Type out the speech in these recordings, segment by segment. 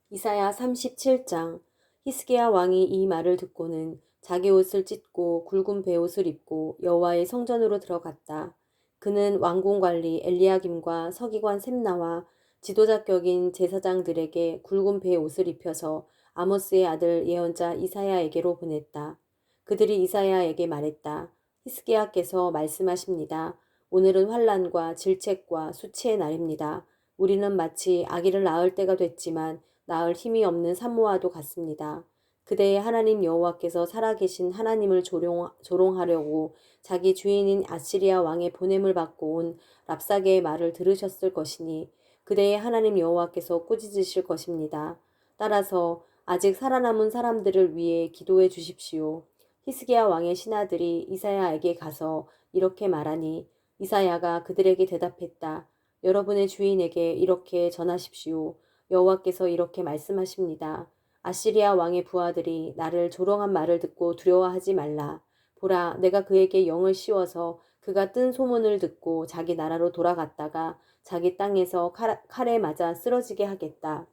이사야 37장. 히스기야 왕이 이 말을 듣고는 자기 옷을 찢고 굵은 베옷을 입고 여호와의 성전으로 들어갔다. 그는 왕궁 관리 엘리야김과 서기관 셈나와 지도자격인 제사장들에게 굵은 베옷을 입혀서 아모스의 아들 예언자 이사야에게로 보냈다. 그들이 이사야에게 말했다. 히스기야께서 말씀하십니다. 오늘은 환난과 질책과 수치의 날입니다. 우리는 마치 아기를 낳을 때가 됐지만 낳을 힘이 없는 산모와도 같습니다. 그대의 하나님 여호와께서 살아계신 하나님을 조롱하려고 자기 주인인 아시리아 왕의 보냄을 받고 온 랍사게의 말을 들으셨을 것이니 그대의 하나님 여호와께서 꾸짖으실 것입니다. 따라서 아직 살아남은 사람들을 위해 기도해 주십시오. 히스기야 왕의 신하들이 이사야에게 가서 이렇게 말하니 이사야가 그들에게 대답했다. 여러분의 주인에게 이렇게 전하십시오. 여호와께서 이렇게 말씀하십니다. 아시리아 왕의 부하들이 나를 조롱한 말을 듣고 두려워하지 말라. 보라, 내가 그에게 영을 씌워서 그가 뜬 소문을 듣고 자기 나라로 돌아갔다가 자기 땅에서 칼에 맞아 쓰러지게 하겠다.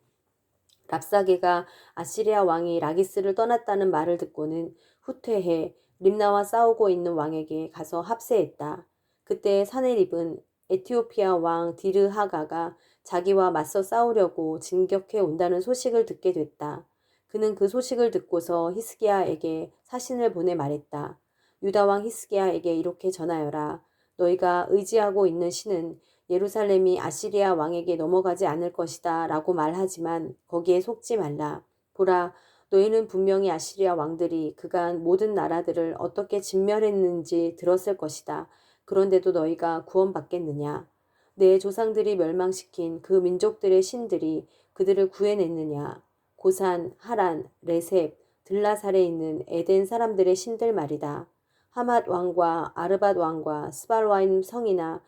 랍사게가 아시리아 왕이 라기스를 떠났다는 말을 듣고는 후퇴해 림나와 싸우고 있는 왕에게 가서 합세했다. 그때 사네립은 에티오피아 왕 디르하가가 자기와 맞서 싸우려고 진격해 온다는 소식을 듣게 됐다. 그는 그 소식을 듣고서 히스기야에게 사신을 보내 말했다. 유다 왕 히스기야에게 이렇게 전하여라. 너희가 의지하고 있는 신은 예루살렘이 아시리아 왕에게 넘어가지 않을 것이다 라고 말하지만 거기에 속지 말라. 보라, 너희는 분명히 아시리아 왕들이 그간 모든 나라들을 어떻게 진멸했는지 들었을 것이다. 그런데도 너희가 구원받겠느냐? 내 조상들이 멸망시킨 그 민족들의 신들이 그들을 구해냈느냐? 고산, 하란, 레셉, 들라살에 있는 에덴 사람들의 신들 말이다. 하맛 왕과 아르밧 왕과 스발와임 성이나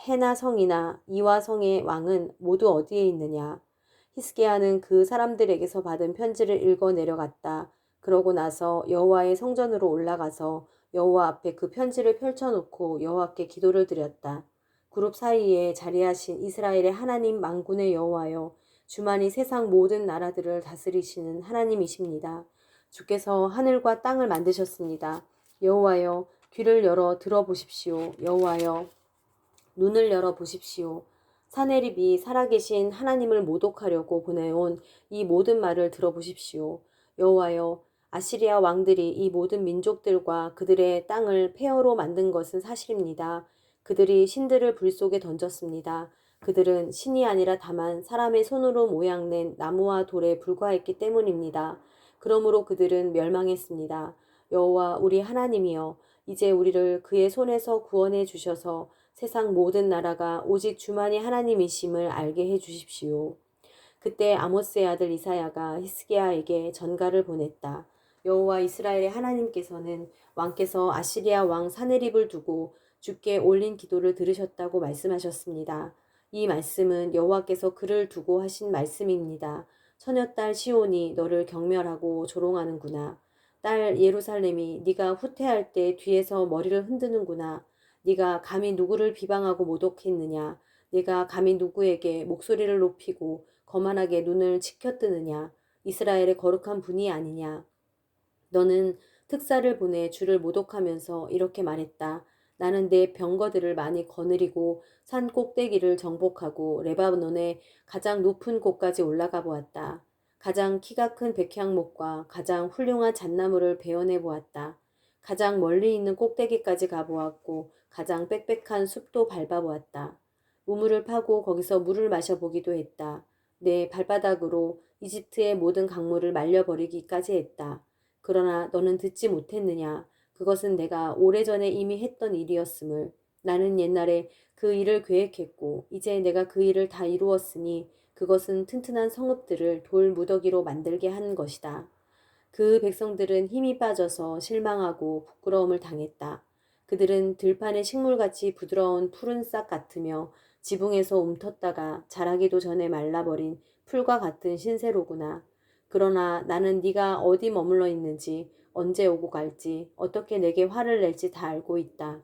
헤나 성이나 이와 성의 왕은 모두 어디에 있느냐? 히스기야는 그 사람들에게서 받은 편지를 읽어 내려갔다. 그러고 나서 여호와의 성전으로 올라가서 여호와 앞에 그 편지를 펼쳐놓고 여호와께 기도를 드렸다. 그룹 사이에 자리하신 이스라엘의 하나님 만군의 여호와여, 주만이 세상 모든 나라들을 다스리시는 하나님이십니다. 주께서 하늘과 땅을 만드셨습니다. 여호와여, 귀를 열어 들어보십시오. 여호와여, 눈을 열어 보십시오. 사내립이 살아계신 하나님을 모독하려고 보내온 이 모든 말을 들어보십시오. 여호와여, 아시리아 왕들이 이 모든 민족들과 그들의 땅을 폐허로 만든 것은 사실입니다. 그들이 신들을 불 속에 던졌습니다. 그들은 신이 아니라 다만 사람의 손으로 모양낸 나무와 돌에 불과했기 때문입니다. 그러므로 그들은 멸망했습니다. 여호와 우리 하나님이여, 이제 우리를 그의 손에서 구원해 주셔서 세상 모든 나라가 오직 주만이 하나님이심을 알게 해 주십시오. 그때 아모스의 아들 이사야가 히스기야에게 전가를 보냈다. 여호와 이스라엘의 하나님께서는 왕께서 아시리아 왕 사네립을 두고 주께 올린 기도를 들으셨다고 말씀하셨습니다. 이 말씀은 여호와께서 그를 두고 하신 말씀입니다. 처녀딸 시온이 너를 경멸하고 조롱하는구나. 딸 예루살렘이 네가 후퇴할 때 뒤에서 머리를 흔드는구나. 네가 감히 누구를 비방하고 모독했느냐? 네가 감히 누구에게 목소리를 높이고 거만하게 눈을 치켜뜨느냐? 이스라엘의 거룩한 분이 아니냐? 너는 특사를 보내 주를 모독하면서 이렇게 말했다. 나는 내 병거들을 많이 거느리고 산 꼭대기를 정복하고 레바논의 가장 높은 곳까지 올라가 보았다. 가장 키가 큰 백향목과 가장 훌륭한 잣나무를 베어내 보았다. 가장 멀리 있는 꼭대기까지 가보았고 가장 빽빽한 숲도 밟아보았다. 우물을 파고 거기서 물을 마셔보기도 했다. 내 발바닥으로 이집트의 모든 강물을 말려버리기까지 했다. 그러나 너는 듣지 못했느냐? 그것은 내가 오래전에 이미 했던 일이었음을. 나는 옛날에 그 일을 계획했고 이제 내가 그 일을 다 이루었으니 그것은 튼튼한 성읍들을 돌 무더기로 만들게 한 것이다. 그 백성들은 힘이 빠져서 실망하고 부끄러움을 당했다. 그들은 들판의 식물같이 부드러운 푸른 싹 같으며 지붕에서 움텄다가 자라기도 전에 말라버린 풀과 같은 신세로구나. 그러나 나는 네가 어디 머물러 있는지, 언제 오고 갈지, 어떻게 내게 화를 낼지 다 알고 있다.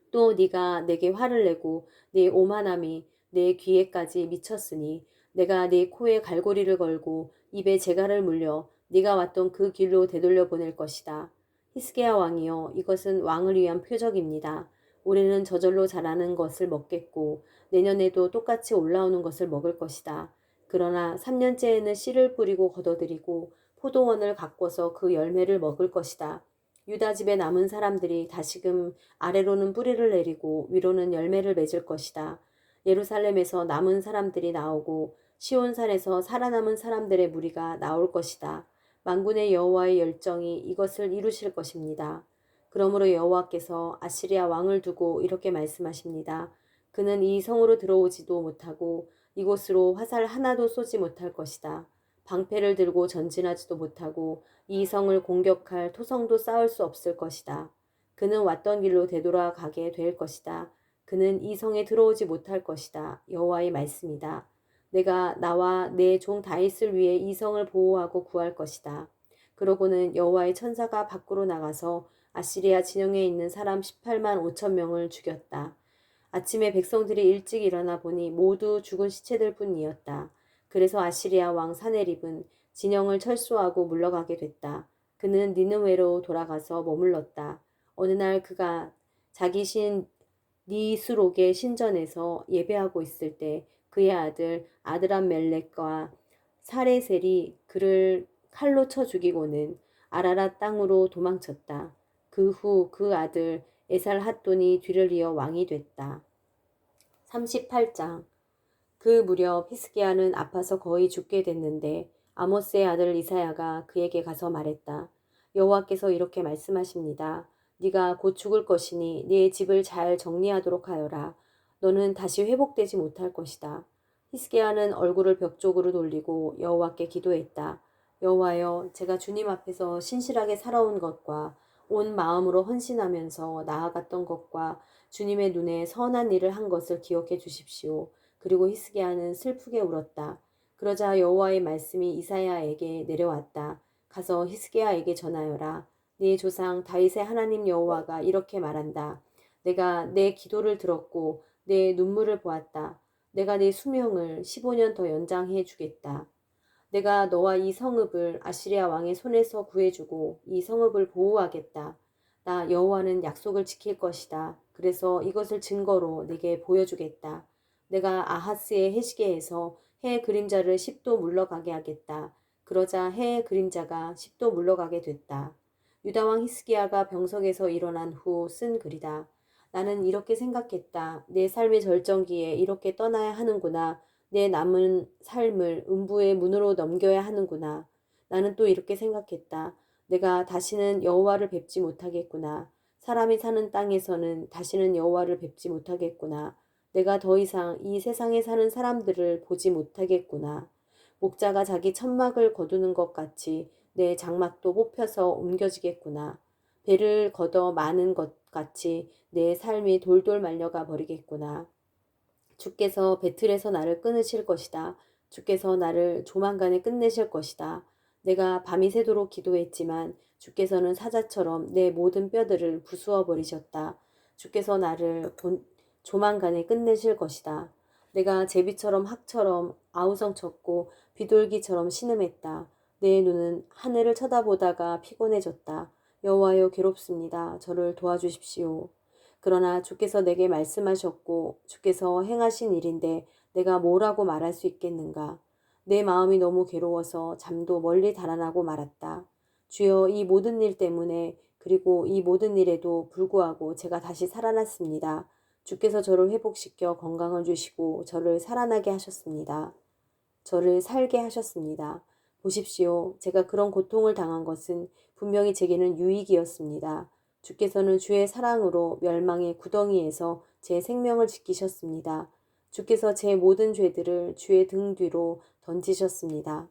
또 네가 내게 화를 내고 네 오만함이 내 귀에까지 미쳤으니 내가 네 코에 갈고리를 걸고 입에 재갈을 물려 네가 왔던 그 길로 되돌려 보낼 것이다. 히스기야 왕이여, 이것은 왕을 위한 표적입니다. 올해는 저절로 자라는 것을 먹겠고 내년에도 똑같이 올라오는 것을 먹을 것이다. 그러나 3년째에는 씨를 뿌리고 걷어들이고 포도원을 가꿔서 그 열매를 먹을 것이다. 유다 집에 남은 사람들이 다시금 아래로는 뿌리를 내리고 위로는 열매를 맺을 것이다. 예루살렘에서 남은 사람들이 나오고 시온산에서 살아남은 사람들의 무리가 나올 것이다. 만군의 여호와의 열정이 이것을 이루실 것입니다. 그러므로 여호와께서 아시리아 왕을 두고 이렇게 말씀하십니다. 그는 이 성으로 들어오지도 못하고 이곳으로 화살 하나도 쏘지 못할 것이다. 방패를 들고 전진하지도 못하고 이 성을 공격할 토성도 쌓을 수 없을 것이다. 그는 왔던 길로 되돌아가게 될 것이다. 그는 이 성에 들어오지 못할 것이다. 여호와의 말씀이다. 내가 나와 내 종 다윗을 위해 이 성을 보호하고 구할 것이다. 그러고는 여호와의 천사가 밖으로 나가서 아시리아 진영에 있는 사람 18만 5천 명을 죽였다. 아침에 백성들이 일찍 일어나 보니 모두 죽은 시체들 뿐이었다. 그래서 아시리아 왕 사네립은 진영을 철수하고 물러가게 됐다. 그는 니느웨로 돌아가서 머물렀다. 어느 날 그가 자기 신 니스록의 신전에서 예배하고 있을 때 그의 아들 아드람멜렉과 사레셀이 그를 칼로 쳐 죽이고는 아라랏 땅으로 도망쳤다. 그 후 그 아들 에살핫돈이 뒤를 이어 왕이 됐다. 38장. 그 무렵 히스기야는 아파서 거의 죽게 됐는데 아모스의 아들 이사야가 그에게 가서 말했다. 여호와께서 이렇게 말씀하십니다. 네가 곧 죽을 것이니 네 집을 잘 정리하도록 하여라. 너는 다시 회복되지 못할 것이다. 히스기야는 얼굴을 벽 쪽으로 돌리고 여호와께 기도했다. 여호와여, 제가 주님 앞에서 신실하게 살아온 것과 온 마음으로 헌신하면서 나아갔던 것과 주님의 눈에 선한 일을 한 것을 기억해 주십시오. 그리고 히스기야는 슬프게 울었다. 그러자 여호와의 말씀이 이사야에게 내려왔다. 가서 히스기야에게 전하여라. 네 조상 다윗의 하나님 여호와가 이렇게 말한다. 내가 내 기도를 들었고 내 눈물을 보았다. 내가 네 수명을 15년 더 연장해 주겠다. 내가 너와 이 성읍을 아시리아 왕의 손에서 구해주고 이 성읍을 보호하겠다. 나 여호와는 약속을 지킬 것이다. 그래서 이것을 증거로 네게 보여주겠다. 내가 아하스의 해시계에서 해의 그림자를 10도 물러가게 하겠다. 그러자 해의 그림자가 10도 물러가게 됐다. 유다왕 히스기야가 병석에서 일어난 후 쓴 글이다. 나는 이렇게 생각했다. 내 삶의 절정기에 이렇게 떠나야 하는구나. 내 남은 삶을 음부의 문으로 넘겨야 하는구나. 나는 또 이렇게 생각했다. 내가 다시는 여호와를 뵙지 못하겠구나. 사람이 사는 땅에서는 다시는 여호와를 뵙지 못하겠구나. 내가 더 이상 이 세상에 사는 사람들을 보지 못하겠구나. 목자가 자기 천막을 거두는 것 같이 내 장막도 뽑혀서 옮겨지겠구나. 배를 걷어 마는 것 같이 내 삶이 돌돌 말려가 버리겠구나. 주께서 배틀에서 나를 끊으실 것이다. 주께서 나를 조만간에 끝내실 것이다. 내가 밤이 새도록 기도했지만 주께서는 사자처럼 내 모든 뼈들을 부수어 버리셨다. 주께서 나를 조만간에 끝내실 것이다. 내가 제비처럼 학처럼 아우성쳤고 비둘기처럼 신음했다. 내 눈은 하늘을 쳐다보다가 피곤해졌다. 여호와여, 괴롭습니다. 저를 도와주십시오. 그러나 주께서 내게 말씀하셨고 주께서 행하신 일인데 내가 뭐라고 말할 수 있겠는가? 내 마음이 너무 괴로워서 잠도 멀리 달아나고 말았다. 주여, 이 모든 일 때문에 그리고 이 모든 일에도 불구하고 제가 다시 살아났습니다. 주께서 저를 회복시켜 건강을 주시고 저를 살아나게 하셨습니다. 저를 살게 하셨습니다. 보십시오. 제가 그런 고통을 당한 것은 분명히 제게는 유익이었습니다. 주께서는 주의 사랑으로 멸망의 구덩이에서 제 생명을 지키셨습니다. 주께서 제 모든 죄들을 주의 등 뒤로 던지셨습니다.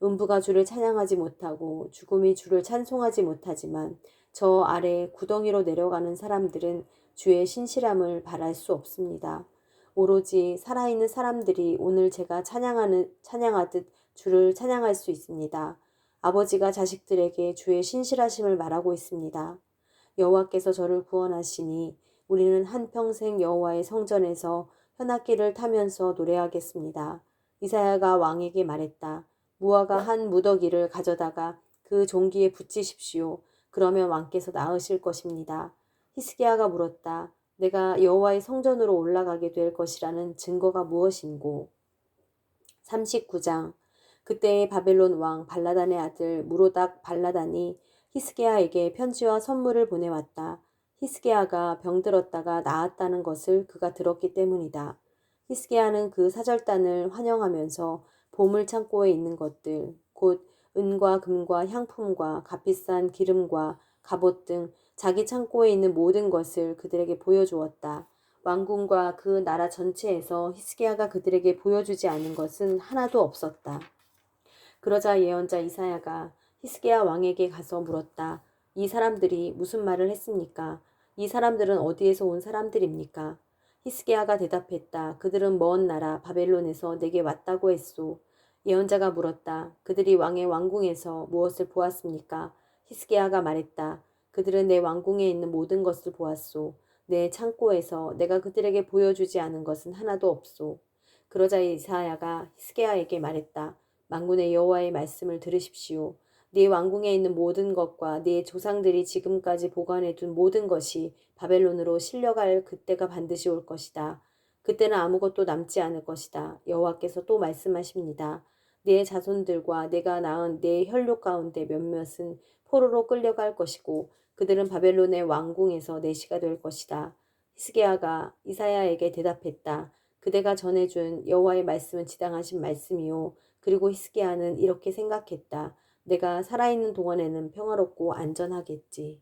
음부가 주를 찬양하지 못하고 죽음이 주를 찬송하지 못하지만 저 아래 구덩이로 내려가는 사람들은 주의 신실함을 바랄 수 없습니다. 오로지 살아있는 사람들이 오늘 제가 찬양하듯 주를 찬양할 수 있습니다. 아버지가 자식들에게 주의 신실하심을 말하고 있습니다. 여호와께서 저를 구원하시니 우리는 한평생 여호와의 성전에서 현악기를 타면서 노래하겠습니다. 이사야가 왕에게 말했다. 무화과 한 무더기를 가져다가 그 종기에 붙이십시오. 그러면 왕께서 나으실 것입니다. 히스기야가 물었다. 내가 여호와의 성전으로 올라가게 될 것이라는 증거가 무엇인고? 39장. 그때의 바벨론 왕 발라단의 아들 무로닥 발라단이 히스기야에게 편지와 선물을 보내왔다. 히스기야가 병들었다가 나았다는 것을 그가 들었기 때문이다. 히스기야는 그 사절단을 환영하면서 보물 창고에 있는 것들, 곧 은과 금과 향품과 값비싼 기름과 갑옷 등 자기 창고에 있는 모든 것을 그들에게 보여주었다. 왕궁과 그 나라 전체에서 히스기야가 그들에게 보여주지 않은 것은 하나도 없었다. 그러자 예언자 이사야가 히스기야 왕에게 가서 물었다. 이 사람들이 무슨 말을 했습니까? 이 사람들은 어디에서 온 사람들입니까? 히스기야가 대답했다. 그들은 먼 나라 바벨론에서 내게 왔다고 했소. 예언자가 물었다. 그들이 왕의 왕궁에서 무엇을 보았습니까? 히스기야가 말했다. 그들은 내 왕궁에 있는 모든 것을 보았소. 내 창고에서 내가 그들에게 보여주지 않은 것은 하나도 없소. 그러자 이사야가 히스기야에게 말했다. 만군의 여호와의 말씀을 들으십시오. 네 왕궁에 있는 모든 것과 네 조상들이 지금까지 보관해둔 모든 것이 바벨론으로 실려갈 그때가 반드시 올 것이다. 그때는 아무것도 남지 않을 것이다. 여호와께서 또 말씀하십니다. 네 자손들과 내가 낳은 네 혈육 가운데 몇몇은 포로로 끌려갈 것이고 그들은 바벨론의 왕궁에서 내시가 될 것이다. 히스기야가 이사야에게 대답했다. 그대가 전해준 여호와의 말씀은 지당하신 말씀이요. 그리고 히스기야는 이렇게 생각했다. 내가 살아있는 동안에는 평화롭고 안전하겠지.